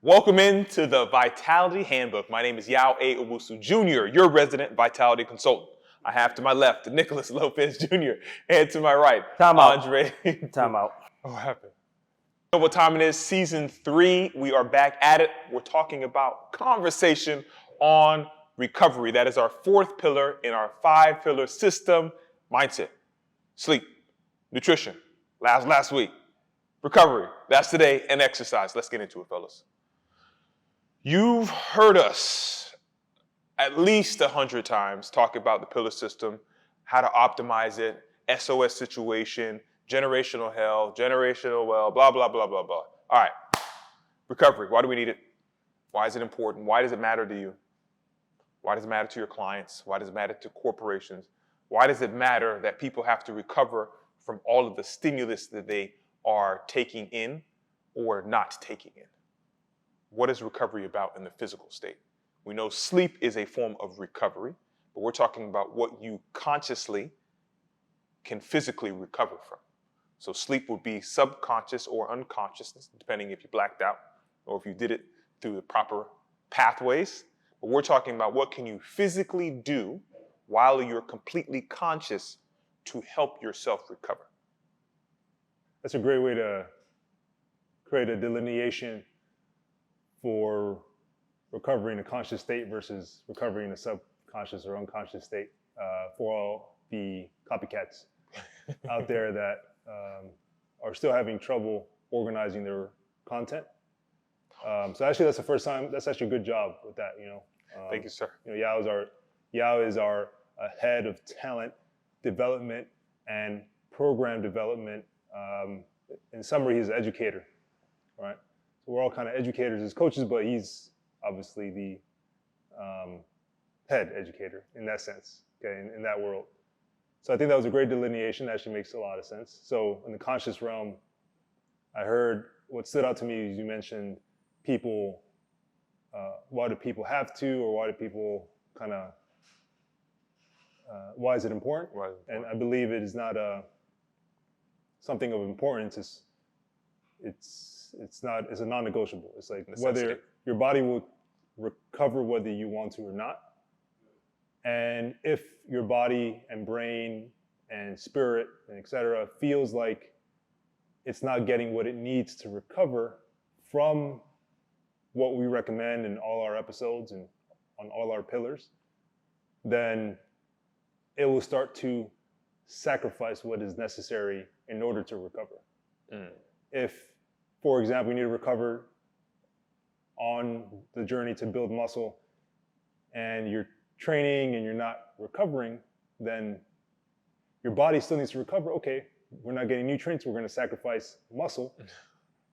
Welcome into the Vitality Handbook. My name is Yao A. Owusu Jr., your resident Vitality Consultant. I have to my left Nicholas Lopez Jr. and to my right, Time out. Andre. Time out. What happened? You know what time it is? Season 3. We are back at it. We're talking about conversation on recovery. That is our fourth pillar in our 5-pillar system: mindset, sleep, nutrition. Last week, recovery. That's today, and exercise. Let's get into it, fellas. You've heard us at least 100 times talk about the pillar system, how to optimize it, SOS situation, generational health, generational wealth, blah, blah, blah, blah, blah. All right, recovery. Why do we need it? Why is it important? Why does it matter to you? Why does it matter to your clients? Why does it matter to corporations? Why does it matter that people have to recover from all of the stimulus that they are taking in or not taking in? What is recovery about in the physical state? We know sleep is a form of recovery, but we're talking about what you consciously can physically recover from. So sleep would be subconscious or unconsciousness, depending if you blacked out or if you did it through the proper pathways. But we're talking about what can you physically do while you're completely conscious to help yourself recover. That's a great way to create a delineation for recovery in a conscious state versus recovery in a subconscious or unconscious state for all the copycats out there that are still having trouble organizing their content. So actually, that's the first time. That's actually a good job with that. Thank you, sir. Yao is our head of talent development and program development. In summary, he's an educator, right? So we're all kind of educators as coaches, but he's obviously the head educator in that sense, okay, in that world. So I think that was a great delineation. That actually makes a lot of sense. So in the conscious realm, I heard what stood out to me is you mentioned people, why do people have to, or why do people kind of, why is it important? Right. And I believe it is not something of importance. It's a non-negotiable. It's like whether your body will recover whether you want to or not. And if your body and brain and spirit and et cetera feels like it's not getting what it needs to recover from what we recommend in all our episodes and on all our pillars, then it will start to sacrifice what is necessary in order to recover. If, for example, you need to recover on the journey to build muscle and you're training and you're not recovering, then your body still needs to recover. Okay, we're not getting nutrients, we're going to sacrifice muscle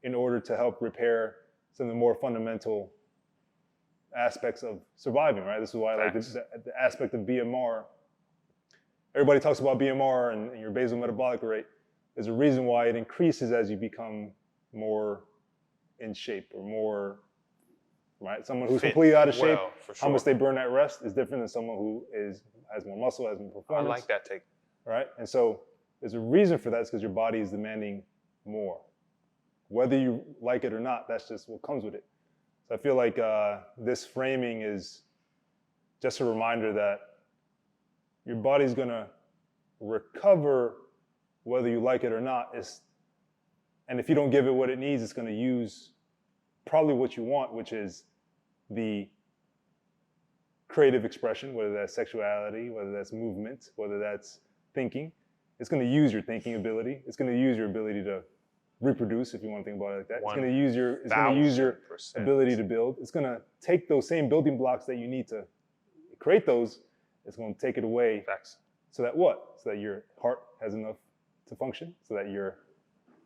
in order to help repair some of the more fundamental aspects of surviving, right? This is why I like the aspect of BMR. Everybody talks about BMR and your basal metabolic rate. There's a reason why it increases as you become more in shape or more, right? Someone who's completely out of shape, how much they burn at rest is different than someone who has more muscle, has more performance. I like that take. Right? And so there's a reason for that. It's because your body is demanding more. Whether you like it or not, that's just what comes with it. So I feel like this framing is just a reminder that your body's going to recover whether you like it or not. And if you don't give it what it needs, it's going to use probably what you want, which is the creative expression, whether that's sexuality, whether that's movement, whether that's thinking. It's going to use your thinking ability. It's going to use your ability to reproduce, if you want to think about it like that. It's going to use your ability to build. It's going to take those same building blocks that you need to create those. It's going to take it away. Facts. So that what? So that your heart has enough to function, so that your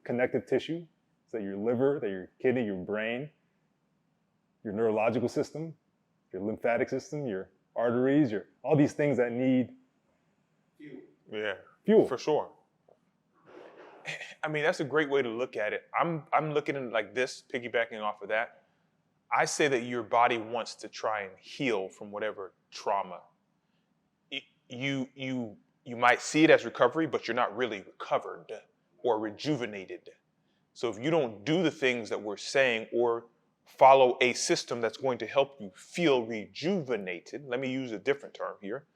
connective tissue, so that your liver, that your kidney, your brain, your neurological system, your lymphatic system, your arteries, all these things that need fuel. For sure. I mean, that's a great way to look at it. I'm looking at it like this, piggybacking off of that. I say that your body wants to try and heal from whatever trauma. You might see it as recovery, but you're not really recovered or rejuvenated. So if you don't do the things that we're saying or follow a system that's going to help you feel rejuvenated. Let me use a different term here.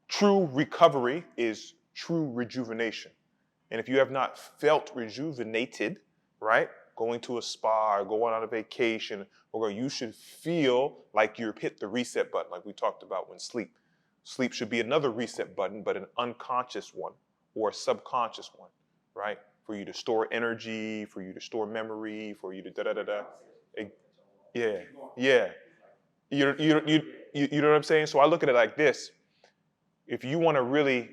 True recovery is true rejuvenation. And if you have not felt rejuvenated, right, going to a spa or going on a vacation, or you should feel like you've hit the reset button, like we talked about when sleep. Sleep should be another reset button, but an unconscious one or a subconscious one, right? For you to store energy, for you to store memory, for you to da-da-da-da. Yeah, yeah. You know what I'm saying? So I look at it like this. If you want to really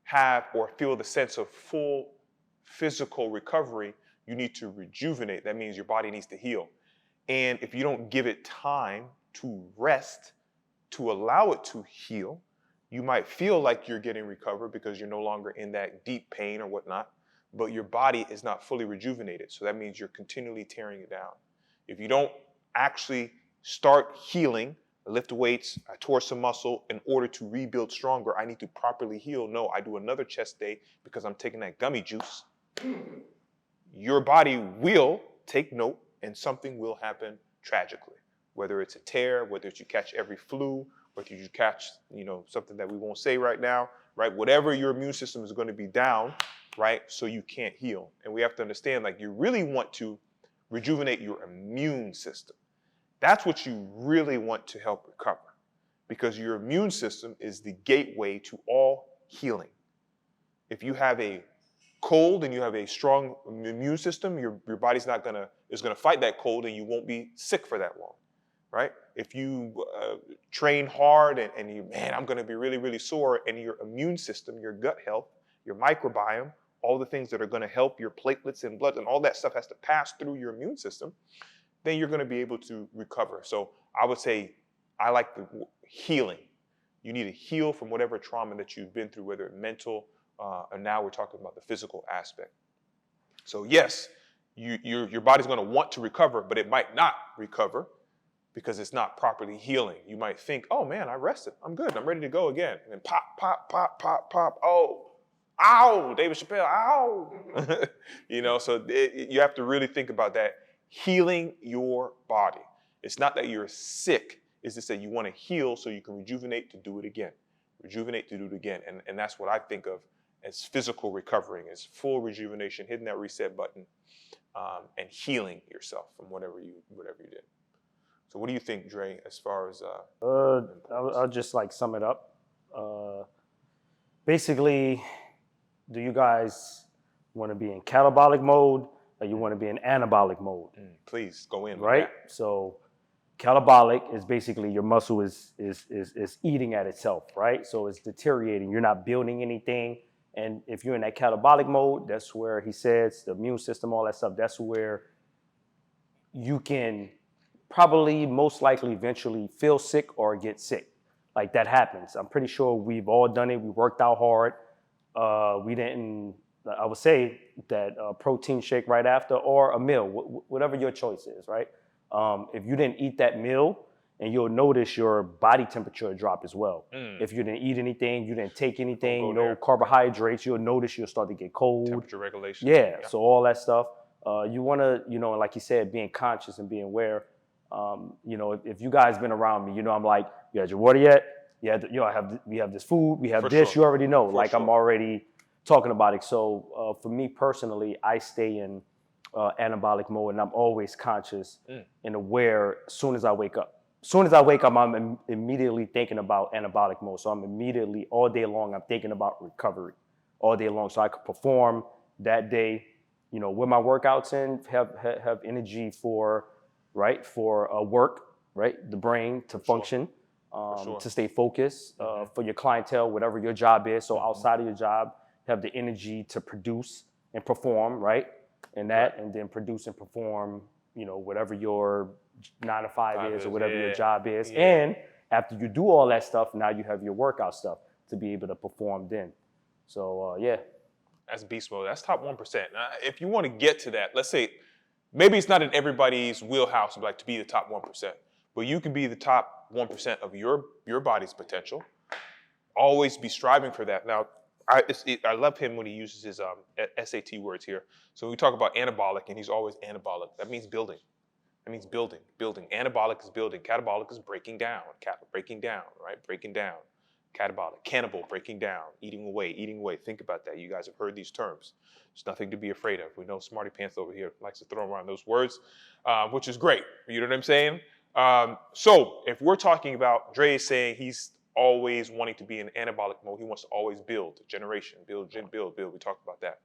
have or feel the sense of full physical recovery, you need to rejuvenate. That means your body needs to heal. And if you don't give it time to rest, to allow it to heal, you might feel like you're getting recovered because you're no longer in that deep pain or whatnot, but your body is not fully rejuvenated. So that means you're continually tearing it down. If you don't actually start healing, lift weights, I tore some muscle in order to rebuild stronger, I need to properly heal. No, I do another chest day because I'm taking that gummy juice. Your body will take note and something will happen tragically. Whether it's a tear, whether it's you catch every flu, whether you catch, something that we won't say right now, right? Whatever your immune system is going to be down, right? So you can't heal. And we have to understand, like, you really want to rejuvenate your immune system. That's what you really want to help recover, because your immune system is the gateway to all healing. If you have a cold and you have a strong immune system, your body's is gonna fight that cold and you won't be sick for that long, right? If you train hard and you, I'm gonna be really, really sore, and your immune system, your gut health, your microbiome, all the things that are gonna help your platelets and blood and all that stuff has to pass through your immune system, then you're gonna be able to recover. So I would say, I like the healing. You need to heal from whatever trauma that you've been through, whether mental, and now we're talking about the physical aspect. So yes, your body's going to want to recover, but it might not recover because it's not properly healing. You might think, oh man, I rested, I'm good, I'm ready to go again. And then pop, pop, pop, pop, pop, oh, ow, David Chappelle, ow. So you have to really think about that. Healing your body. It's not that you're sick, it's just that you want to heal so you can rejuvenate to do it again. Rejuvenate to do it again. And that's what I think of as physical recovering, as full rejuvenation, hitting that reset button, and healing yourself from whatever you did. So what do you think, Dre, as far as I'll just sum it up. Basically, do you guys want to be in catabolic mode or you want to be in anabolic mode? Please go in. Right? So catabolic is basically your muscle is eating at itself, right? So it's deteriorating. You're not building anything. And if you're in that catabolic mode, that's where he says the immune system, all that stuff, that's where you can probably most likely eventually feel sick or get sick. Like that happens. I'm pretty sure we've all done it. We worked out hard. I would say that a protein shake right after or a meal, whatever your choice is, right? If you didn't eat that meal, and you'll notice your body temperature drop as well. If you didn't eat anything, you didn't take anything, no carbohydrates, you'll notice you'll start to get cold. Temperature regulation. Yeah, so all that stuff. You want to, like you said, being conscious and being aware. If you guys been around me, I'm like, you had your water yet? Yeah, we have this food, we have For this. sure. You already know. For I'm already talking about it. So for me personally, I stay in anabolic mode, and I'm always conscious and aware as soon as I wake up. As soon as I wake up, I'm immediately thinking about anabolic mode. So I'm immediately, all day long, I'm thinking about recovery all day long. So I could perform that day, with my workouts in, have energy for work, right? The brain to function, to stay focused, for your clientele, whatever your job is. So outside of your job, have the energy to produce and perform, right? And then produce and perform, whatever your 9 to 5 is or whatever your job is. Yeah. And after you do all that stuff, now you have your workout stuff to be able to perform then. So, That's beast mode. That's top 1%. Now, if you want to get to that, let's say, maybe it's not in everybody's wheelhouse to be the top 1%, but you can be the top 1% of your body's potential. Always be striving for that. Now, I love him when he uses his SAT words here. So we talk about anabolic, and he's always anabolic. That means building. That means building, building. Anabolic is building. Catabolic is breaking down. Breaking down, right? Breaking down. Catabolic. Cannibal, breaking down. Eating away, eating away. Think about that. You guys have heard these terms. There's nothing to be afraid of. We know Smarty Pants over here likes to throw around those words, which is great. You know what I'm saying? So if we're talking about, Dre is saying he's always wanting to be in anabolic mode. He wants to always build, generation, build. We talked about that.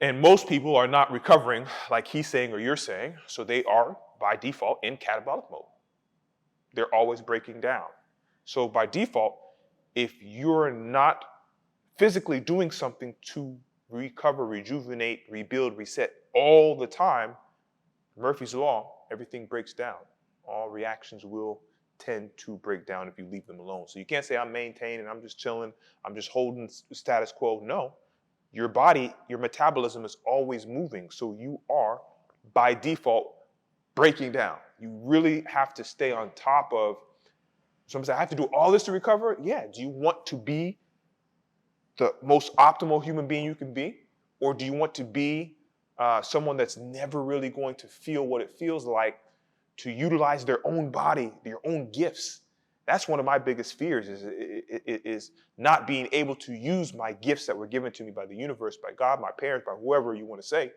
And most people are not recovering like he's saying or you're saying, so they are by default in catabolic mode. They're always breaking down. So by default, if you're not physically doing something to recover, rejuvenate, rebuild, reset all the time, Murphy's Law, everything breaks down. All reactions will tend to break down if you leave them alone. So you can't say I'm maintaining, I'm just chilling, I'm just holding status quo. No, your body, your metabolism is always moving. So you are, by default, breaking down. You really have to stay on top of, somebody said, I have to do all this to recover? Yeah, do you want to be the most optimal human being you can be? Or do you want to be someone that's never really going to feel what it feels like to utilize their own body, their own gifts? That's one of my biggest fears is not being able to use my gifts that were given to me by the universe, by God, my parents, by whoever you want to say.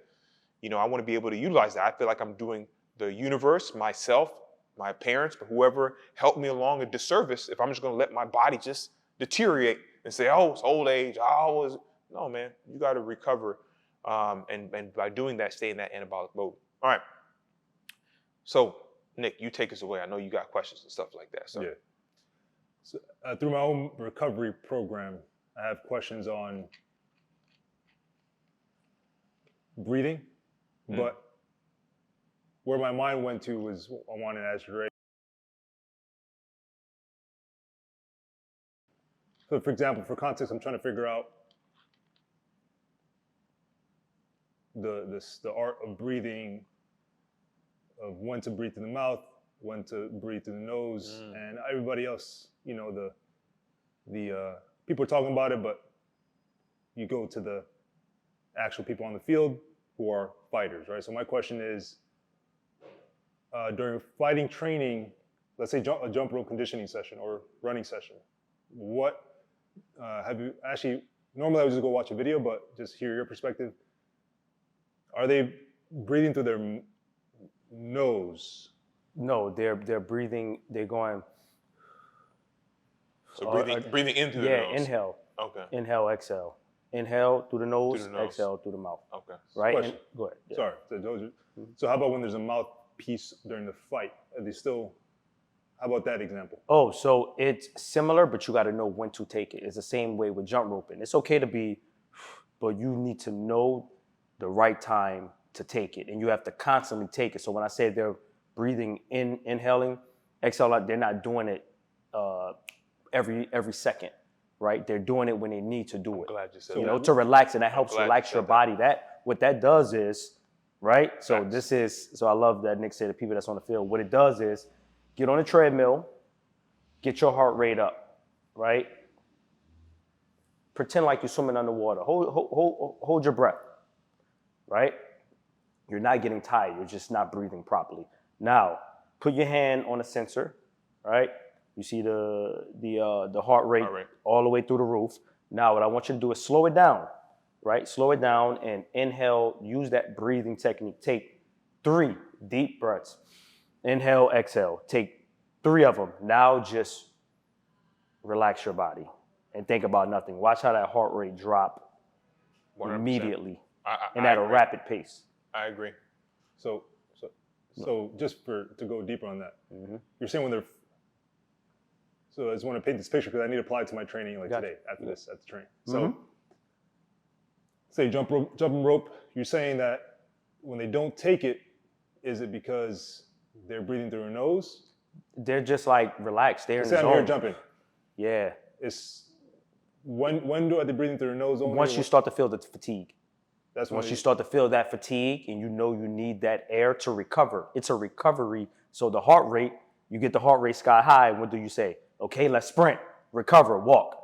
You know, I want to be able to utilize that. I feel like I'm doing the universe, myself, my parents, but whoever helped me along a disservice if I'm just going to let my body just deteriorate and say, oh, it's old age. No, man, you got to recover. And by doing that, stay in that anabolic mode. All right. So, Nick, you take us away. I know you got questions and stuff like that. So. Yeah. So, through my own recovery program, I have questions on breathing, but where my mind went to was I wanted to ask Dre. So, for example, for context, I'm trying to figure out the art of breathing, of when to breathe through the mouth, when to breathe through the nose, and everybody else. You know, the people are talking about it, but you go to the actual people on the field who are fighters, right? So my question is, during fighting training, let's say a jump rope conditioning session or running session, what have you actually, normally I would just go watch a video, but just hear your perspective. Are they breathing through their nose? No, they're breathing, they're going. So breathing in through the nose. Yeah, inhale. Okay. Inhale, exhale. Inhale through the nose, exhale through the mouth. Okay. Right? Question. Go ahead. Yeah. Sorry. So how about when there's a mouthpiece during the fight? Are they still, how about that example? Oh, so it's similar, but you got to know when to take it. It's the same way with jump roping. It's okay to be, but you need to know the right time to take it. And you have to constantly take it. So when I say they're breathing in, inhaling, exhale, they're not doing it every second, right? They're doing it when they need to do it. I'm glad you said You that. know, to relax, and that helps relax your body. What that does is, right? So I love that Nick said the people that's on the field. What it does is get on a treadmill, get your heart rate up, right? Pretend like you're swimming underwater. Hold your breath, right? You're not getting tired. You're just not breathing properly. Now, put your hand on a sensor, right? You see the heart rate all the way through the roof. Now, what I want you to do is slow it down, right? Slow it down and inhale. Use that breathing technique. Take 3 deep breaths. Inhale, exhale. Take 3 of them. Now just relax your body and think about nothing. Watch how that heart rate drop 100%. Immediately and at a rapid pace. I agree. So just to go deeper on that, you're saying when they're, so I just want to paint this picture because I need to apply it to my training today after this at the training. So say jumping rope, you're saying that when they don't take it, is it because they're breathing through their nose? They're just like relaxed. They're in the I'm zone. here jumping. Yeah. It's when are they breathing through their nose only? Once you start to feel the fatigue. That's once you start to feel that fatigue and you know you need that air to recover. It's a recovery. So the heart rate, you get the heart rate sky high. What do you say? Okay, let's sprint, recover, walk.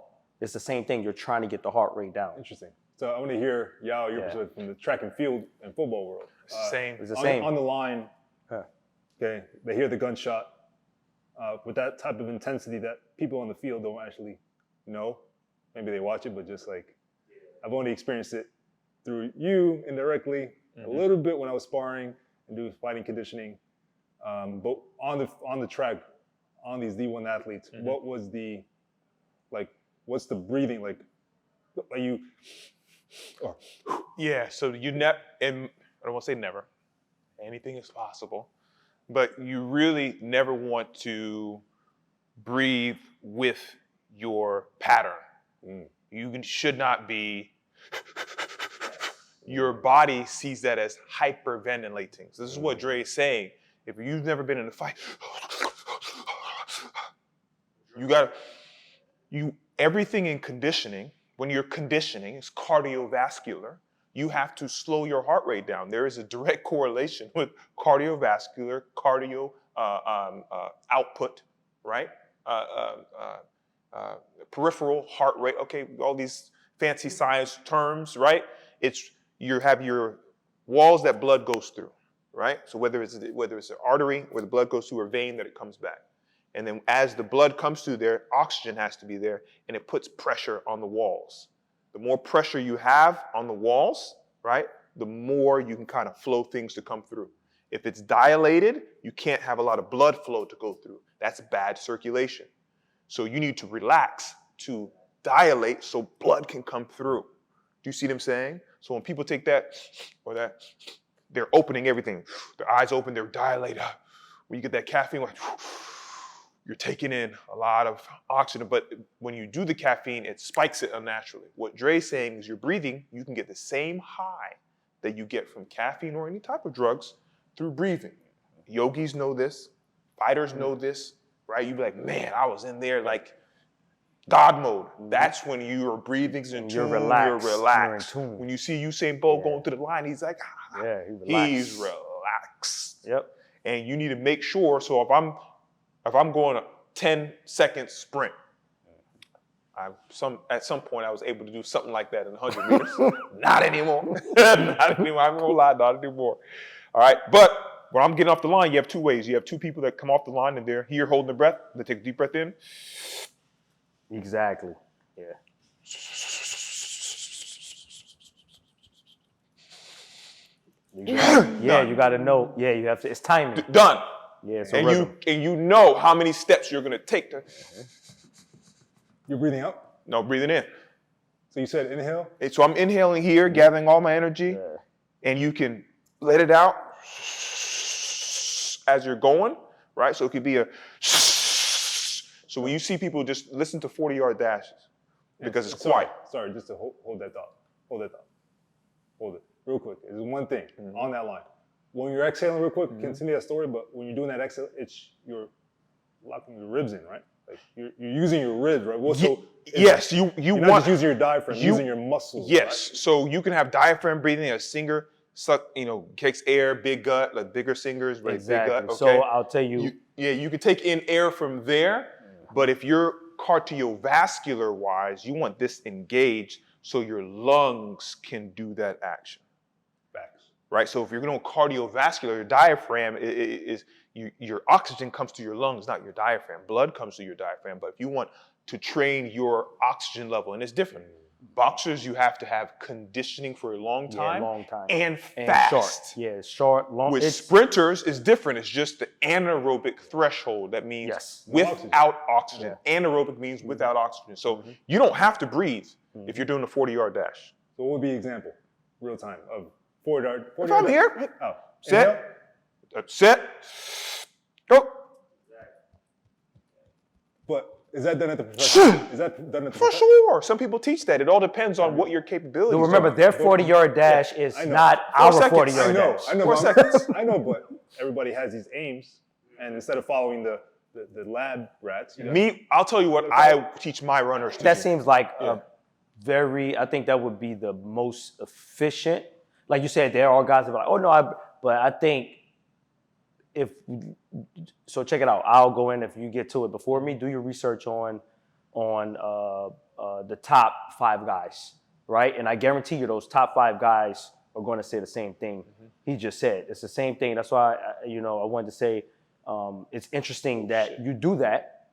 It's the same thing. You're trying to get the heart rate down. Interesting. So I want to hear, Yao, your perspective from the track and field and football world. Same. It's the same. On the line, Okay, they hear the gunshot with that type of intensity that people on the field don't actually know. Maybe they watch it, but just like I've only experienced it through you indirectly, a little bit when I was sparring and doing fighting conditioning. But on the track, on these D1 athletes, what was the what's the breathing like? Are you? Or, Yeah. So and I don't want to say never. Anything is possible, but you really never want to breathe with your pattern. You should not be. Your body sees that as hyperventilating. So this is what Dre is saying. If you've never been in a fight, everything in conditioning, when you're conditioning, is cardiovascular. You have to slow your heart rate down. There is a direct correlation with cardiovascular, output, right? Peripheral heart rate. Okay, all these fancy science terms, right? You have your walls that blood goes through, right? So whether it's an artery where the blood goes through or vein that it comes back. And then as the blood comes through there, oxygen has to be there and it puts pressure on the walls. The more pressure you have on the walls, right, the more you can kind of flow things to come through. If it's dilated, you can't have a lot of blood flow to go through. That's bad circulation. So you need to relax to dilate so blood can come through. Do you see what I'm saying? So when people take that or that, they're opening everything. Their eyes open, they're dilated. When you get that caffeine, you're taking in a lot of oxygen, but when you do the caffeine, it spikes it unnaturally. What Dre's saying is you're breathing, you can get the same high that you get from caffeine or any type of drugs through breathing. Yogis know this, fighters know this, right? You'd be like, man, I was in there like God mode. That's when you're breathing in tune, you're relaxed. You're in tune. When you see Usain Bolt going through the line, he's like, he's relaxed. Yep. And you need to make sure, so if I'm going a 10-second sprint, at some point I was able to do something like that in 100 meters. Not anymore. Not anymore. I'm gonna lie, not anymore. All right, but when I'm getting off the line, you have two ways. You have two people that come off the line and they're here holding their breath. They take a deep breath in. Exactly. Yeah. Yeah, you got to know. Yeah, you have to. It's timing. Done. Yeah, so and you know how many steps you're gonna take to. You're breathing out? No, breathing in. So you said inhale? So I'm inhaling here, gathering all my energy, and you can let it out as you're going, right? So it could be a. So when you see people, just listen to 40-yard dashes because it's quiet. Sorry, just to hold that thought. Hold it real quick. There's one thing on that line. When you're exhaling real quick, continue that story, but when you're doing that exhale, you're locking your ribs in, right? Like you're using your ribs, right? Well, so yes, you're not just using your diaphragm, using your muscles. Yes, right? So you can have diaphragm breathing. A singer takes air, big gut, like bigger singers, right? Exactly. Big gut. Okay? So I'll tell you. You can take in air from there, but if you're cardiovascular wise, you want this engaged so your lungs can do that action. Facts. Right? So if you're going cardiovascular, your diaphragm is your oxygen comes to your lungs, not your diaphragm. Blood comes to your diaphragm. But if you want to train your oxygen level, and it's different. Boxers, you have to have conditioning for a long time, and fast. Short. Short, long. With sprinters, it's different. It's just the anaerobic threshold. That means without oxygen. Anaerobic means without oxygen. So you don't have to breathe if you're doing a 40-yard dash. So what would be an example, real time, of 40-yard? If I'm here, set, go. But is that done at the professional? For sure. Some people teach that. It all depends on what your capabilities are. Remember, their 40-yard dash is not our 40-yard dash. I know. 4 seconds. I know, but everybody has these aims, and instead of following the lab rats, I'll tell you what I teach my runners to do. That seems like I think that would be the most efficient. Like you said, there are guys that are like, but I think so check it out. I'll go in if you get to it before me. Do your research on the top 5 guys, right? And I guarantee you those top 5 guys are going to say the same thing he just said. It's the same thing. That's why, I wanted to say it's interesting that you do that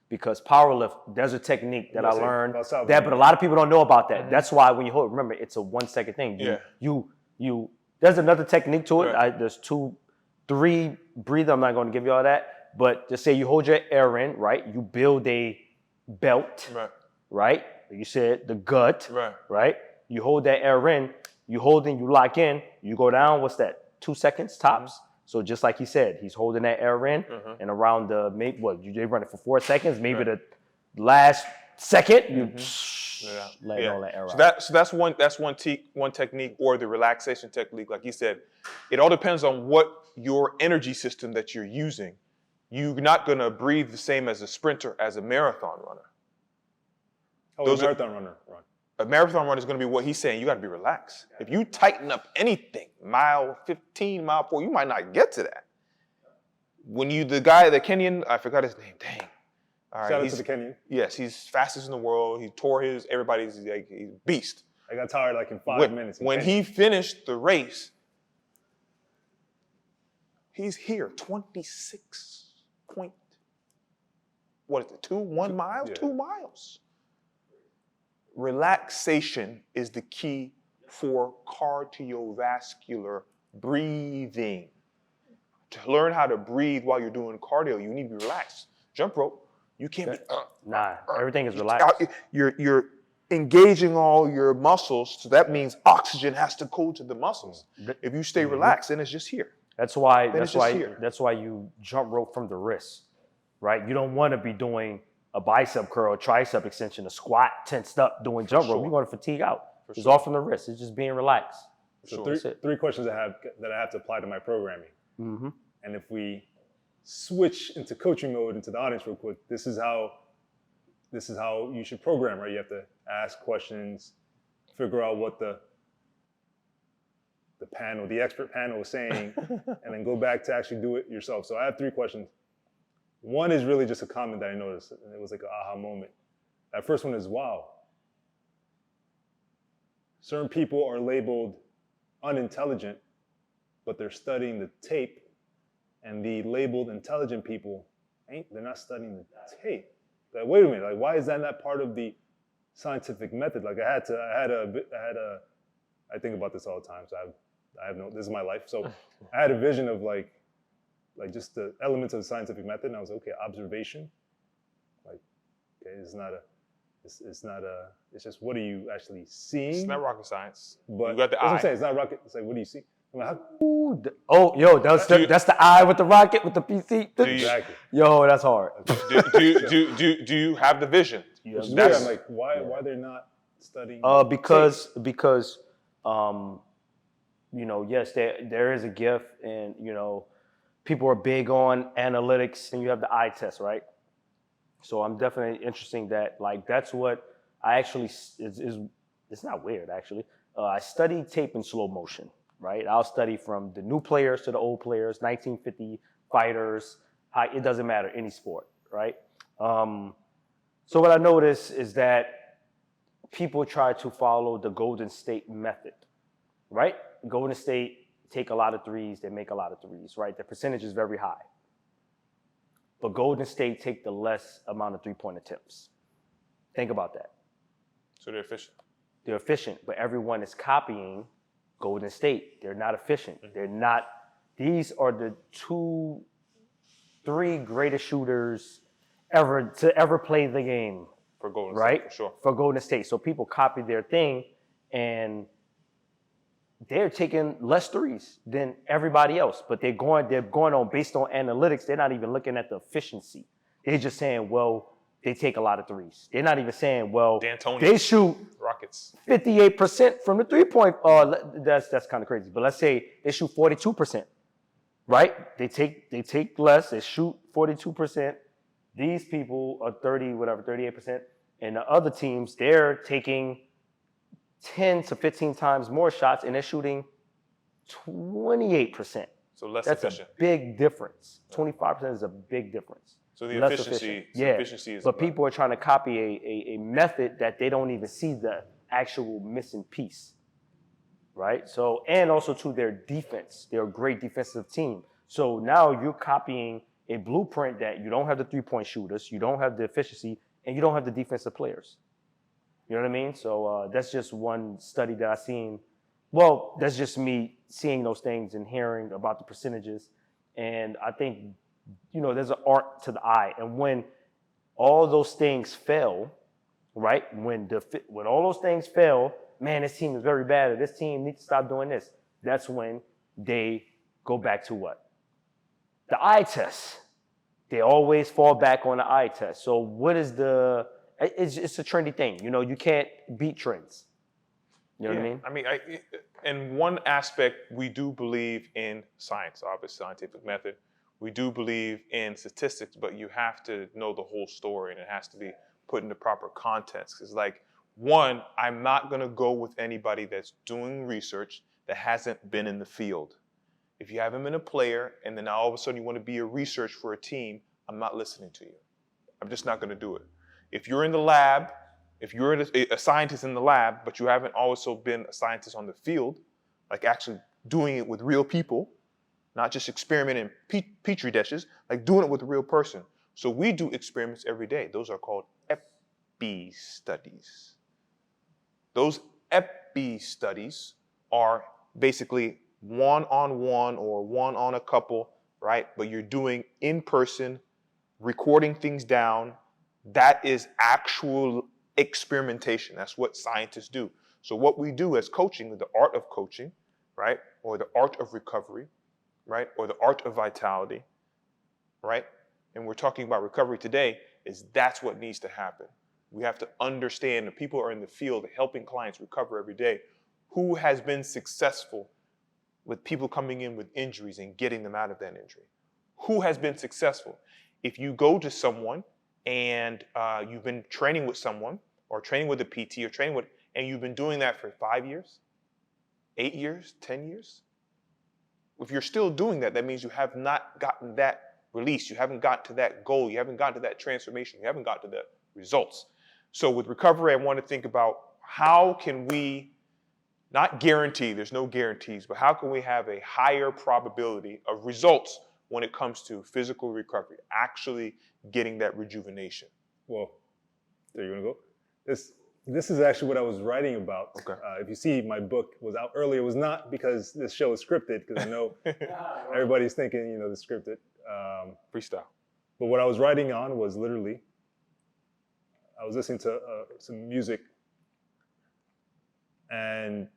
because powerlift, there's a technique that I learned but a lot of people don't know about that. That's why when you hold, remember, it's a 1 second thing. You there's another technique to it. Right. There's 2, 3 breathe. I'm not going to give you all that, but just say you hold your air in, right? You build a belt, right? You said the gut, right? You hold that air in, you hold in, you lock in, you go down, what's that? 2 seconds tops. So just like he said, he's holding that air in and around they run it for 4 seconds, maybe the last second, you let all that air out. So that's one technique, or the relaxation technique. Like he said, it all depends on what your energy system that you're using. You're not gonna breathe the same as a sprinter, as a marathon runner. A marathon runner. A marathon runner is going to be what he's saying. You got to be relaxed. If you tighten up anything, mile 15, mile 4, you might not get to that. When the Kenyan, I forgot his name. Dang. All right, shout out to the Kenyan. Yes, he's fastest in the world. He tore he's a beast. I got tired like in 5 minutes. When he finished the race, he's here, 26 point. What is it? 1 mile? Yeah. 2 miles. Relaxation is the key for cardiovascular breathing. To learn how to breathe while you're doing cardio, you need to be relaxed. Jump rope, you can't be. Everything is relaxed. You're engaging all your muscles, so that means oxygen has to go to the muscles. If you stay relaxed, then it's just here. That's why you jump rope from the wrist, right? You don't want to be doing a bicep curl, tricep extension, a squat tensed up doing jump rope. You're going to fatigue out. It's all from the wrist. It's just being relaxed. So three questions that I have to apply to my programming. And if we switch into coaching mode into the audience real quick, this is how you should program, right? You have to ask questions, figure out what the expert panel is saying, and then go back to actually do it yourself. So I have 3 questions. One is really just a comment that I noticed, and it was like an aha moment. That first one is, wow. Certain people are labeled unintelligent, but they're studying the tape, and the labeled intelligent people, they're not studying the tape. Like, wait a minute, like, why is that not part of the scientific method? Like, I think about this all the time, so this is my life. So I had a vision of like just the elements of the scientific method, and I was okay, observation. Like, okay, it's just what are you actually seeing? It's not rocket science. But you got the that's eye. what I'm saying, it's not rocket. It's like, what do you see? I'm like, that's the eye with the rocket with the PC. Exactly. Yo, that's hard. Do you have the vision? Which is weird. I'm like, why they're not studying? Because yes, there is a gift, and people are big on analytics, and you have the eye test, right? So I'm definitely interested that, like, that's what I actually it's not weird actually. I study tape in slow motion, right? I'll study from the new players to the old players, 1950 fighters. It doesn't matter, any sport, right? So what I notice is that people try to follow the Golden State method, right? Golden State take a lot of threes, they make a lot of threes, right? The percentage is very high. But Golden State take the less amount of three-point attempts. Think about that. So they're efficient. They're efficient, but everyone is copying Golden State. They're not efficient. They're not. These are the 2, 3 greatest shooters ever play the game. For Golden right? State, for sure. For Golden State. So people copy their thing, and they're taking less threes than everybody else. But they're going on based on analytics. They're not even looking at the efficiency. They're just saying, well, they take a lot of threes. They're not even saying, well, they shoot Rockets 58% from the three-point. That's kind of crazy. But let's say they shoot 42%, right? They take less. They shoot 42%. These people are 38%. And the other teams, they're taking 10 to 15 times more shots, and they're shooting 28%. So less That's efficient. A big difference. 25% is a big difference. So the Less efficiency, efficient. is. But people are trying to copy a method that they don't even see the actual missing piece. right? So, and also to their defense. They're a great defensive team. So now you're copying a blueprint that you don't have the three-point shooters, you don't have the efficiency, and you don't have the defensive players. You know what I mean? So that's just one study that I seen. Well, that's just me seeing those things and hearing about the percentages. And I think, there's an art to the eye. And when all those things fail, right? When all those things fail, man, this team is very bad, or this team needs to stop doing this. That's when they go back to what? The eye test. They always fall back on the eye test. So what is it's a trendy thing. You can't beat trends. You know what I mean? I mean, in one aspect, we do believe in science, obviously, scientific method. We do believe in statistics, but you have to know the whole story, and it has to be put into proper context. It's like, one, I'm not going to go with anybody that's doing research that hasn't been in the field. If you haven't been a player, and then all of a sudden you want to be a research for a team, I'm not listening to you. I'm just not going to do it. If you're in the lab, if you're a scientist in the lab, but you haven't also been a scientist on the field, like actually doing it with real people, not just experimenting in petri dishes, like doing it with a real person. So we do experiments every day. Those are called epi studies. Those epi studies are basically one-on-one or one-on a couple, right? But you're doing in person, recording things down. That is actual experimentation. That's what scientists do. So what we do as coaching, the art of coaching, right? Or the art of recovery, right? Or the art of vitality, right? And we're talking about recovery today, is that's what needs to happen. We have to understand the people who are in the field helping clients recover every day, who has been successful with people coming in with injuries and getting them out of that injury. Who has been successful? If you go to someone and you've been training with someone or training with a PT or training with, and you've been doing that for 5 years, 8 years, 10 years, if you're still doing that, that means you have not gotten that release. You haven't gotten to that goal. You haven't gotten to that transformation. You haven't gotten to the results. So with recovery, I want to think about how can we not guarantee, there's no guarantees, but how can we have a higher probability of results when it comes to physical recovery, actually getting that rejuvenation? Well, there you're gonna go. This is actually what I was writing about. Okay. If you see, my book was out earlier. It was not because this show is scripted, because I know everybody's thinking, it's scripted. Freestyle. But what I was writing on was literally, I was listening to some music, and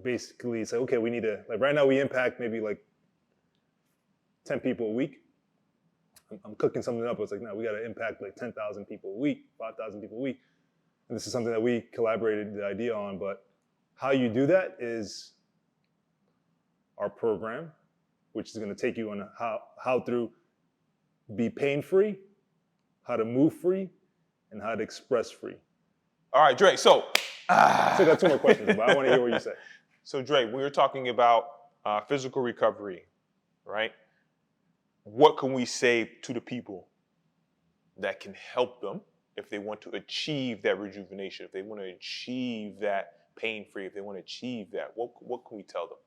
basically it's like, okay, we need to, like right now we impact maybe like 10 people a week. I'm cooking something up. It's like, no, we got to impact like 10,000 people a week, 5,000 people a week. And this is something that we collaborated the idea on. But how you do that is our program, which is going to take you on how to be pain-free, how to move free, and how to express free. All right, Dre, so. I got 2 more questions, but I want to hear what you say. So Dre, we were talking about physical recovery, right? What can we say to the people that can help them if they want to achieve that rejuvenation, if they want to achieve that pain-free, if they want to achieve that? What can we tell them?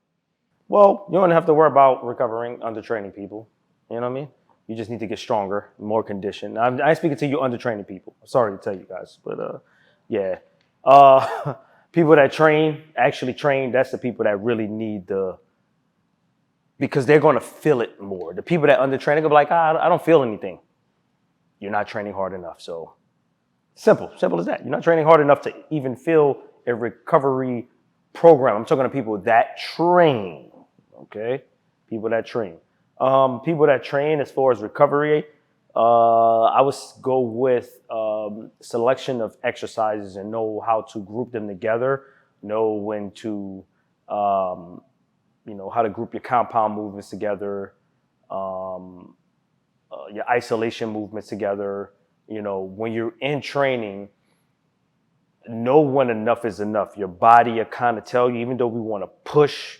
Well, you don't have to worry about recovering undertraining people. You know what I mean? You just need to get stronger, more conditioned. I'm speaking to you undertraining people. I'm sorry to tell you guys, but yeah. People that actually train, that's the people that really need because they're going to feel it more. The people that undertrain, they're going to be like, I don't feel anything. You're not training hard enough. So simple as that. You're not training hard enough to even feel a recovery program. I'm talking to people that train, okay? People that train. People that train as far as recovery, I would go with selection of exercises and know how to group them together, know when to, how to group your compound movements together, your isolation movements together. When you're in training, know when enough is enough. Your body will kind of tell you, even though we want to push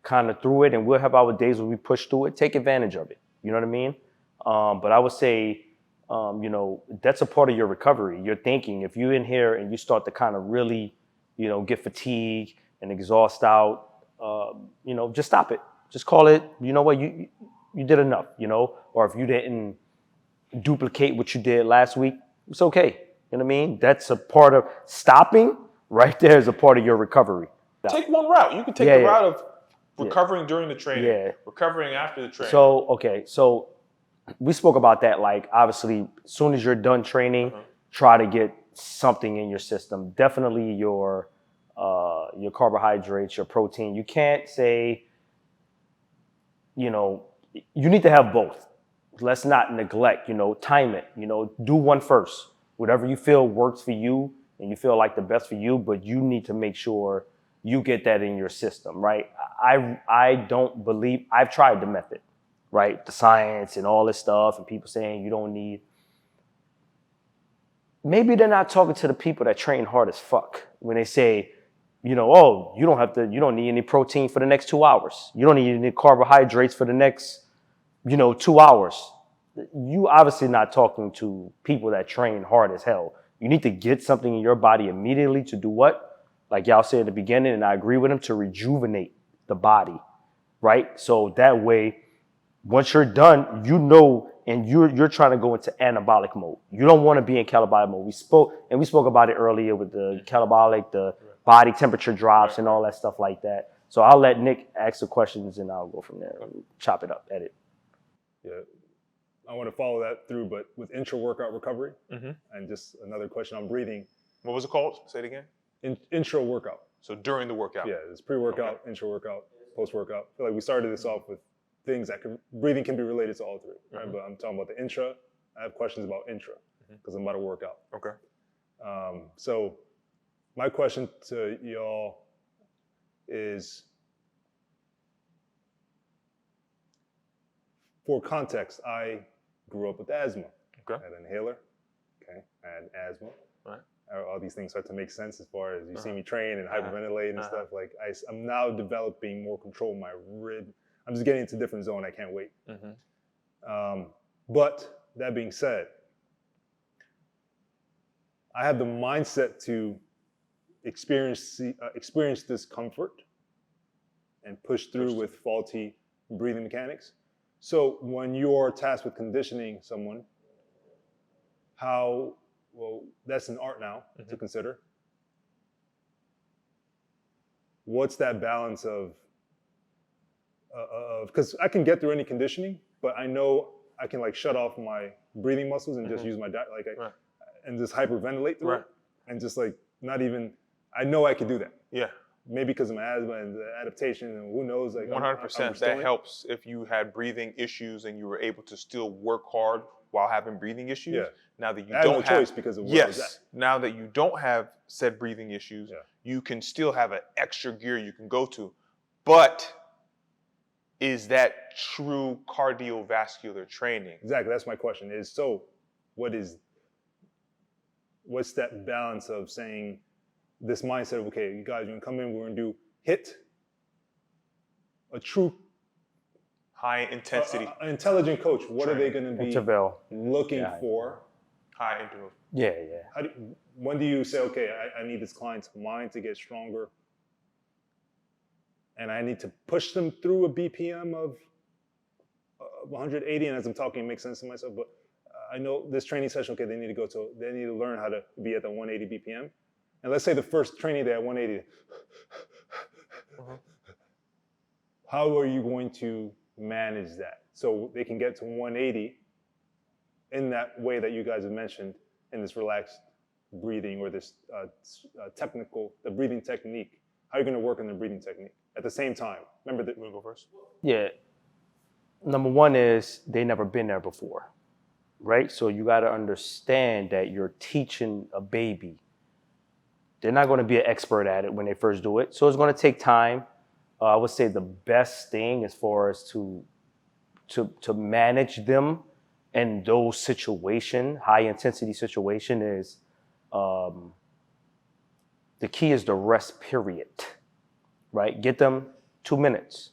kind of through it, and we'll have our days where we push through it, take advantage of it. You know what I mean? But I would say, that's a part of your recovery. You're thinking, if you're in here and you start to kind of really, get fatigued and exhaust out, just stop it. Just call it, you know what, you did enough, or if you didn't duplicate what you did last week, it's okay. You know what I mean? That's a part of stopping right there is a part of your recovery. Take one route. You can take the route of recovering during the training, recovering after the training. So we spoke about that. Like, obviously, as soon as you're done training, try to get something in your system. Definitely your carbohydrates, your protein. You can't say, you need to have both. Let's not neglect, time it, do one first. Whatever you feel works for you and you feel like the best for you, but you need to make sure you get that in your system, right? I don't believe, I've tried the method, right? The science and all this stuff and people saying you don't need. Maybe they're not talking to the people that train hard as fuck when they say, you don't need any protein for the next 2 hours. You don't need any carbohydrates for the next 2 hours. You obviously not talking to people that train hard as hell. You need to get something in your body immediately to do what? Like y'all said at the beginning, and I agree with them, to rejuvenate the body, right? So that way, once you're done, and you're trying to go into anabolic mode. You don't want to be in catabolic mode. We spoke about it earlier with the catabolic, the body temperature drops and all that stuff like that. So I'll let Nick ask the questions and I'll go from there. Chop it up, edit. Yeah, I want to follow that through, but with intra-workout recovery, and just another question on breathing. What was it called? Say it again. Intra-workout. So during the workout. Yeah, it's pre-workout, intra-workout, post-workout. I feel like we started this off with things that breathing can be related to all three, right? But I'm talking about the intra. I have questions about intra because I'm about to work out. Okay. So my question to y'all is, for context, I grew up with asthma. Okay. I had an inhaler. Okay. I had asthma. Right. All these things start to make sense as far as you see me train and hyperventilate and stuff. Like I'm now developing more control of my rib. I'm just getting into a different zone. I can't wait. But that being said, I have the mindset to experience discomfort and push through with faulty breathing mechanics. So when you're tasked with conditioning someone, that's an art now to consider. What's that balance of, because I can get through any conditioning, but I know I can like shut off my breathing muscles and just use my and just hyperventilate through it, and just like not even. I know I could do that. Yeah. Maybe because of my asthma and the adaptation, and who knows? Like 100%. That helps if you had breathing issues and you were able to still work hard while having breathing issues. Yeah. Now that you I don't have no choice because of where I was at. Now that you don't have said breathing issues, you can still have an extra gear you can go to. But is that true cardiovascular training? Exactly. That's my question. What's that balance of saying this mindset of, okay, you guys, you're gonna come in, we're gonna do HIIT, a true high intensity, an intelligent coach. What are they gonna be looking for? High interval. Yeah. When do you say, okay, I need this client's mind to get stronger, and I need to push them through a BPM of 180, and as I'm talking, it makes sense to myself, but I know this training session, okay, they need to learn how to be at the 180 BPM. And let's say the first training day at 180. How are you going to manage that so they can get to 180 in that way that you guys have mentioned in this relaxed breathing or this the breathing technique? How are you going to work on the breathing technique at the same time? Remember that. You want to go first? Yeah. Number one is they never been there before, right? So you got to understand that you're teaching a baby. They're not going to be an expert at it when they first do it. So it's going to take time. I would say the best thing as far as to manage them in those situations, high intensity situation, is the key is the rest period, right? Get them 2 minutes,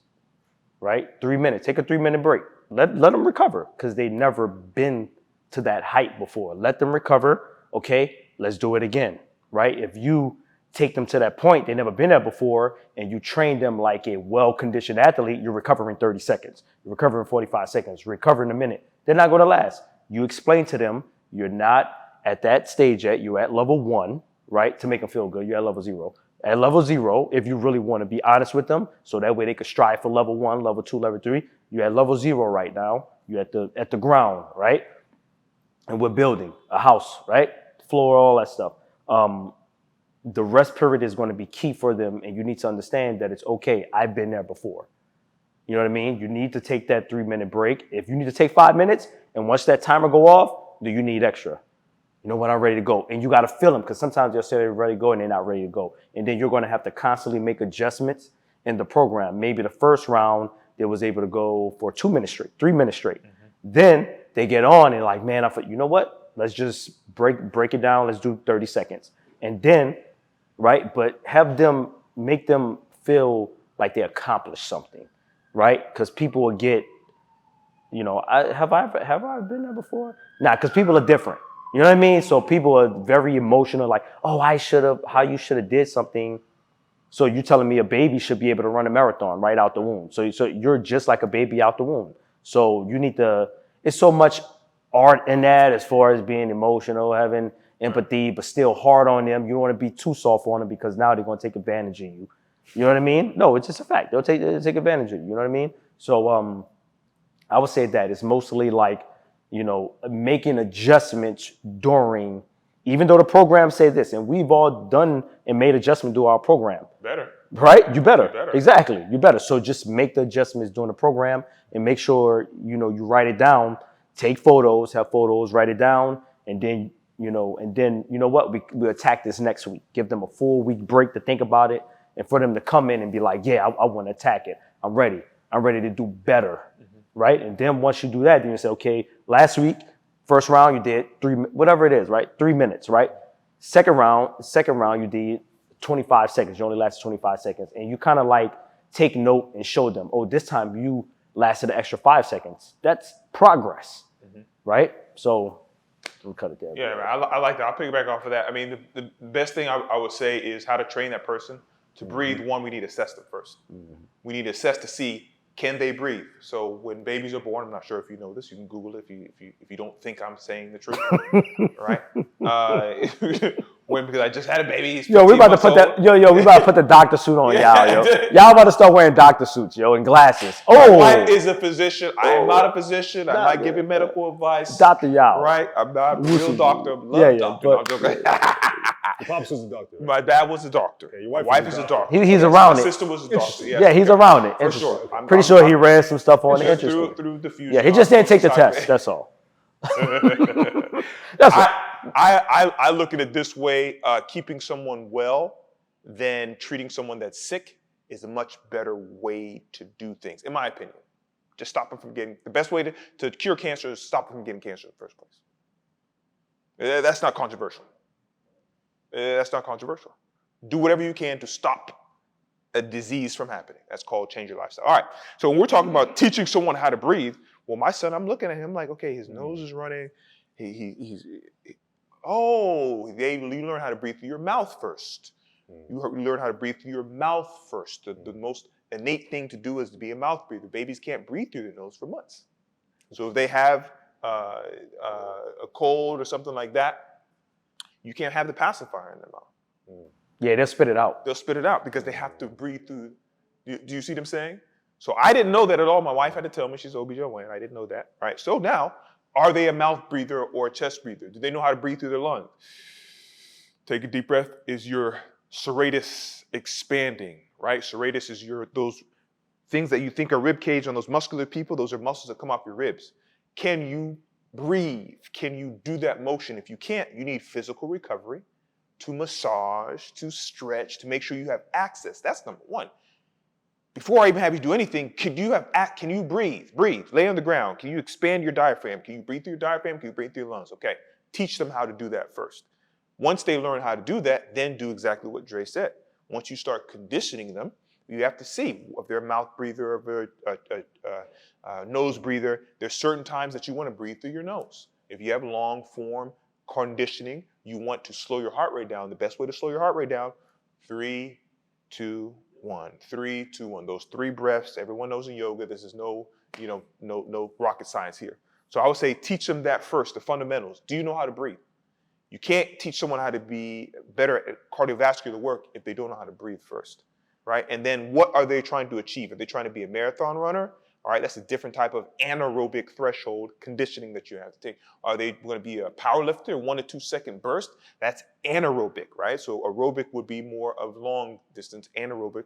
right? 3 minutes. Take a 3-minute break. Let them recover because they've never been to that height before. Let them recover. Okay, let's do it again. Right? If you take them to that point. They've never been there before, and you train them like a well-conditioned athlete. You're recovering 30 seconds. You're recovering 45 seconds. You're recovering a minute. They're not going to last. You explain to them you're not at that stage yet. You're at level 1, right? To make them feel good. You're at level 0. At level 0, if you really want to be honest with them, so that way they could strive for level 1, level 2, level 3. You're at level 0 right now. You're at the ground, right? And we're building a house, right? Floor, all that stuff. The rest period is going to be key for them, and you need to understand that it's okay. I've been there before. You know what I mean? You need to take that 3-minute break. If you need to take 5 minutes, and once that timer go off, do you need extra? You know what, I'm ready to go. And you got to feel them, because sometimes they'll say they're ready to go and they're not ready to go. And then you're going to have to constantly make adjustments in the program. Maybe the first round, they was able to go for 2 minutes straight, 3 minutes straight. Then they get on and like, man, you know what? Let's just break it down. Let's do 30 seconds. And then, right, but make them feel like they accomplished something, right? Because people will get, you know, have I been there before? Nah, because people are different. You know what I mean? So people are very emotional, like, oh, how you should have did something. So you're telling me a baby should be able to run a marathon right out the womb. So you're just like a baby out the womb. So you need to, it's so much art in that as far as being emotional, having empathy, but still hard on them. You don't want to be too soft on them, because now they're going to take advantage of you. You know what I mean? No, it's just a fact. They'll take advantage of you. You know what I mean? So I would say that it's mostly like, you know, making adjustments during, even though the program say this, and we've all done and made adjustments to our program. Better. Right? You better. Better. Exactly. You better. So just make the adjustments during the program and make sure, you know, you write it down, take photos, have photos, write it down, and then, you know what? We attack this next week. Give them a full week break to think about it, and for them to come in and be like, yeah, I want to attack it. I'm ready. I'm ready to do better. Right? And then once you do that, then you say, okay, last week, first round you did 3, whatever it is, right? 3 minutes, right? Second round you did 25 seconds. You only lasted 25 seconds. And you kind of like take note and show them, oh, this time you lasted an extra 5 seconds. That's progress, right? So we'll cut it there. Yeah, man, I like that. I'll piggyback off of that. I mean, the best thing I would say is how to train that person to breathe. One, we need to assess them first. We need to assess to see, can they breathe? So when babies are born, I'm not sure if you know this, you can Google it if you don't think I'm saying the truth, right? Because I just had a baby. Yo, we about to put that. We about to put the doctor suit on y'all, yo. Y'all about to start wearing doctor suits, yo, and glasses. My wife is a physician. I am not a physician. I'm not giving medical advice. Dr. Yao. Right? I'm not a real doctor. Doctor. Your pops was a doctor. Right? My dad was a doctor. Okay, your wife is a doctor. He's around My it. sister was a doctor. Yeah, he's around it. For sure. Pretty sure he read some stuff on it. Interesting. Through diffusion. Yeah, he just didn't take the test. That's all. That's all. I look at it this way: keeping someone well than treating someone that's sick is a much better way to do things, in my opinion. Just stop them from getting. The best way to cure cancer is stop them from getting cancer in the first place. That's not controversial. That's not controversial. Do whatever you can to stop a disease from happening. That's called change your lifestyle. All right. So when we're talking about teaching someone how to breathe, well, my son, I'm looking at him like, okay, his nose is running. You learn how to breathe through your mouth first. You learn how to breathe through your mouth first. The most innate thing to do is to be a mouth breather. Babies can't breathe through their nose for months. So if they have a cold or something like that, you can't have the pacifier in their mouth. Yeah, they'll spit it out. They'll spit it out because they have to breathe through. Do you see what I'm saying? So I didn't know that at all. My wife had to tell me. She's OBGYN. I didn't know that. All right. So now, are they a mouth breather or a chest breather? Do they know how to breathe through their lungs? Take a deep breath. Is your serratus expanding, right? Serratus is those things that you think are rib cage on those muscular people. Those are muscles that come off your ribs. Can you breathe? Can you do that motion? If you can't, you need physical recovery to massage, to stretch, to make sure you have access. That's number one. Before I even have you do anything, can you breathe? Breathe. Lay on the ground. Can you expand your diaphragm? Can you breathe through your diaphragm? Can you breathe through your lungs? Okay. Teach them how to do that first. Once they learn how to do that, then do exactly what Dre said. Once you start conditioning them, you have to see if they're a mouth breather, if they're a nose breather. There's certain times that you want to breathe through your nose. If you have long form conditioning, you want to slow your heart rate down. The best way to slow your heart rate down, 3, 2, 1. 3, 2, 1. Those 3 breaths. Everyone knows in yoga, this is no rocket science here. So I would say teach them that first, the fundamentals. Do you know how to breathe? You can't teach someone how to be better at cardiovascular work if they don't know how to breathe first, right? And then what are they trying to achieve? Are they trying to be a marathon runner? All right, that's a different type of anaerobic threshold conditioning that you have to take. Are they going to be a power lifter, 1 to 2 second burst? That's anaerobic, right? So aerobic would be more of long distance, anaerobic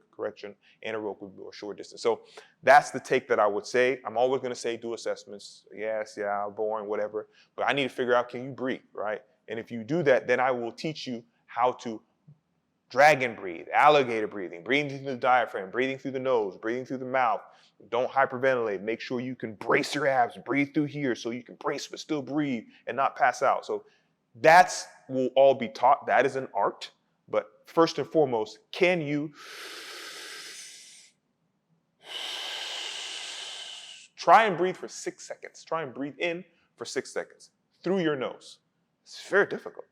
would be more short distance. So that's the take that I would say. I'm always going to say do assessments. Yes, yeah, boring, whatever. But I need to figure out, can you breathe, right? And if you do that, then I will teach you how to dragon breathe, alligator breathing, breathing through the diaphragm, breathing through the nose, breathing through the mouth. Don't hyperventilate. Make sure you can brace your abs, breathe through here so you can brace but still breathe and not pass out. So that's will all be taught. That is an art. But first and foremost, can you try and breathe for 6 seconds? Try and breathe in for 6 seconds through your nose. It's very difficult.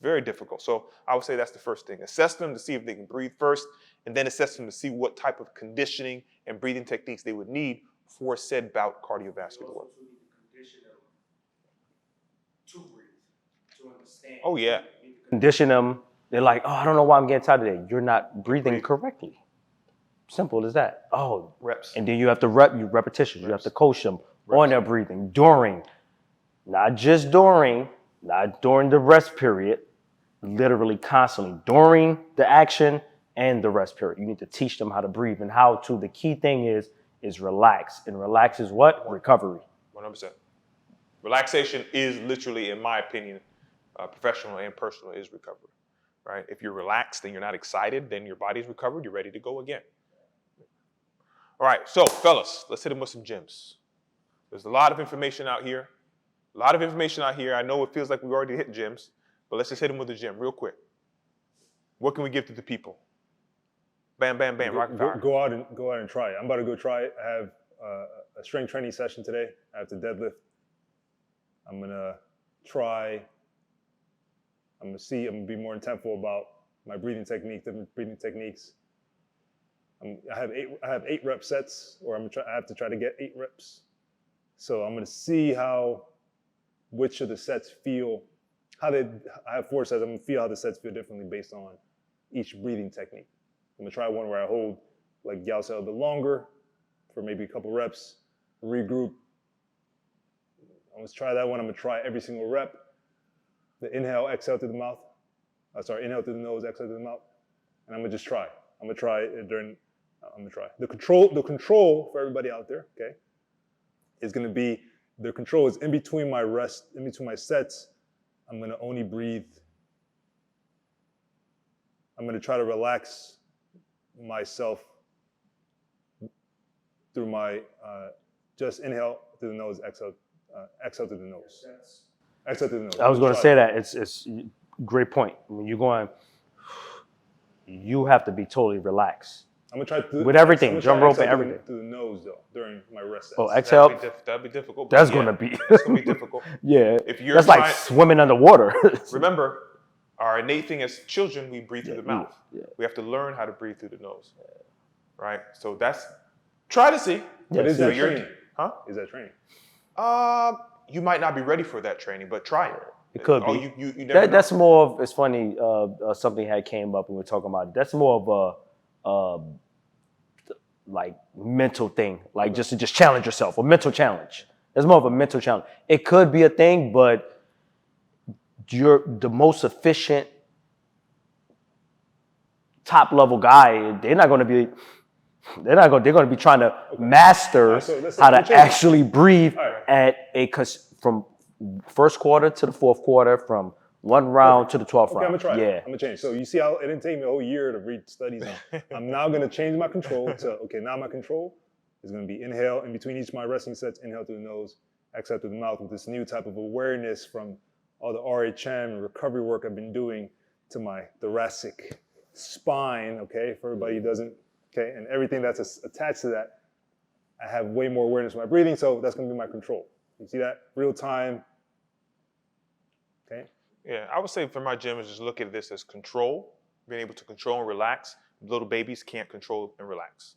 Very difficult. So I would say that's the first thing. Assess them to see if they can breathe first, and then assess them to see what type of conditioning and breathing techniques they would need for said bout cardiovascular work. To breathe, to understand. Oh, yeah. Condition them. They're like, oh, I don't know why I'm getting tired today. You're not breathing correctly. Simple as that. Oh, Reps. And then you have to repetitions. You have to coach them on their breathing during, not just during, not during the rest period, literally constantly during the action and the rest period. You need to teach them how to breathe and how to. The key thing is relax. And relax is what? Recovery. 100%. Relaxation is literally, in my opinion, professional and personal, is recovery, right? If you're relaxed and you're not excited, then your body's recovered. You're ready to go again. All right, so fellas, let's hit them with some gems. There's a lot of information out here. I know it feels like we already hit gems, but let's just hit them with a gem real quick. What can we give to the people? Bam, bam, bam, rocket fire. Go out and try it. I'm about to go try it. I have a strength training session today. I have to deadlift. I'm gonna try. I'm gonna be more intentful about my breathing technique, different breathing techniques. I have 8 rep sets, or I have to try to get 8 reps. So I'm gonna see which of the sets feel. I have 4 sets. I'm gonna feel how the sets feel differently based on each breathing technique. I'm gonna try one where I hold, like Yao said, a bit longer for maybe a couple reps, regroup. I'm gonna try that one. I'm gonna try every single rep. The inhale, exhale through the mouth. Inhale through the nose, exhale through the mouth. And I'm gonna just try. I'm gonna try it during. I'm gonna try. The control for everybody out there, okay, is gonna be, the control is in between my rest, in between my sets. I'm gonna only breathe. I'm gonna try to relax myself through my, just inhale through the nose, exhale through the nose. Exhale through the nose. I was going to say that. It's great point. When you're going, you have to be totally relaxed. I'm gonna try with everything, jump rope and everything. Through the nose though, during my rest sets. Oh, exhale. That'd be difficult. That's gonna be. That's gonna be difficult. Yeah. If you're that's like swimming underwater. Remember, our innate thing as children, we breathe through the mouth. Yeah. We have to learn how to breathe through the nose, right? So try to see. But is that training? Huh? Is that training? You might not be ready for that training, but try it. It could be. You never know. That's more of, it's funny, something had came up and we were talking about it. That's more of a like mental thing, like just to challenge yourself, a mental challenge. It's more of a mental challenge. It could be a thing, but you're the most efficient top level guy. They're going to be trying to master how to actually breathe from first quarter to the fourth quarter, from one round to the 12th round. I'm gonna try. Yeah. I'm gonna change. So you see how it didn't take me a whole year to read studies on. I'm now gonna change my control to, okay, now my control is gonna be inhale in between each of my resting sets, inhale through the nose, exhale through the mouth, with this new type of awareness from all the RHM and recovery work I've been doing to my thoracic spine, okay, for everybody who doesn't, okay, and everything that's attached to that. I have way more awareness of my breathing, so that's gonna be my control. You see that? Real time, okay? Yeah, I would say for my gym is just look at this as control being able to control and relax. Little babies can't control and relax.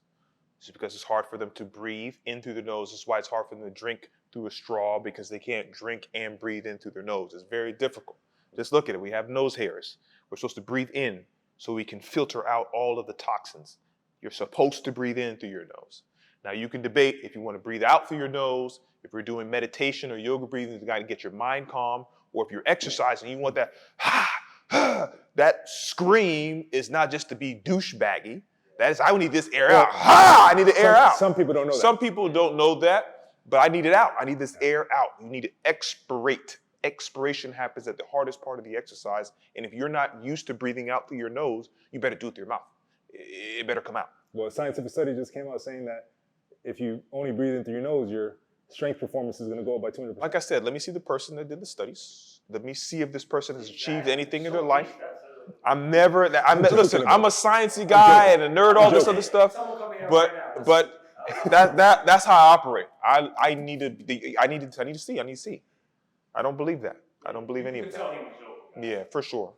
It's because it's hard for them to breathe in through their nose. That's why it's hard for them to drink through a straw, because they can't drink and breathe in through their nose. It's very difficult. Just look at it. We have nose hairs. We're supposed to breathe in so we can filter out all of the toxins. You're supposed to breathe in through your nose. Now, you can debate if you want to breathe out through your nose, if you're doing meditation or yoga breathing, you got to get your mind calm, or if you're exercising, you want that, that scream is not just to be douchebaggy. That is, I need this air out. I need the air out. Some people don't know that. Some people don't know that, but I need it out. I need this air out. You need to expirate. Expiration happens at the hardest part of the exercise, and if you're not used to breathing out through your nose, you better do it through your mouth. It better come out. Well, a scientific study just came out saying that if you only breathe in through your nose, your strength performance is going to go up by 200%. Like I said, let me see the person that did the studies. Let me see if this person has achieved anything in their life. Listen, I'm a sciencey guy and a nerd, all this other stuff, but that's how I operate. I need to see. I don't believe that. I don't believe any of that. Yeah, for sure.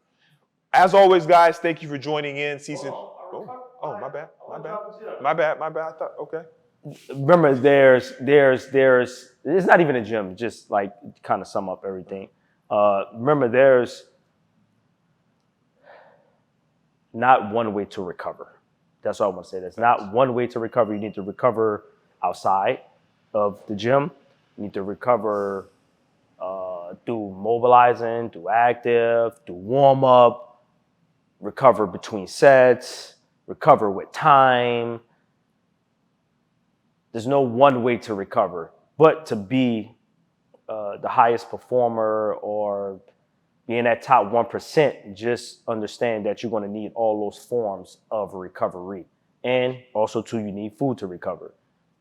As always, guys, thank you for joining in season. Oh, my bad. I thought, okay. Remember, there's it's not even a gym, just like kind of sum up everything. Remember, there's not one way to recover. That's all I want to say. There's not one way to recover. You need to recover outside of the gym. You need to recover through mobilizing, through active, through warm up, recover between sets, recover with time. There's no one way to recover, but to be the highest performer or be in that top 1%, just understand that you're going to need all those forms of recovery. And also, too, you need food to recover,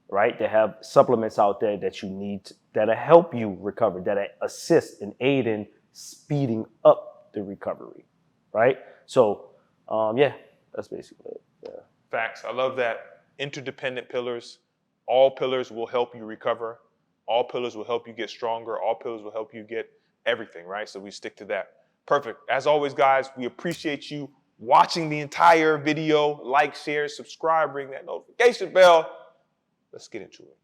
right? They have supplements out there that you need that'll help you recover, that assist and aid in speeding up the recovery, right? So, yeah, that's basically it. Yeah. Facts. I love that. Interdependent pillars. All pillars will help you recover. All pillars will help you get stronger. All pillars will help you get everything, right? So we stick to that. Perfect. As always, guys, we appreciate you watching the entire video. Like, share, subscribe, ring that notification bell. Let's get into it.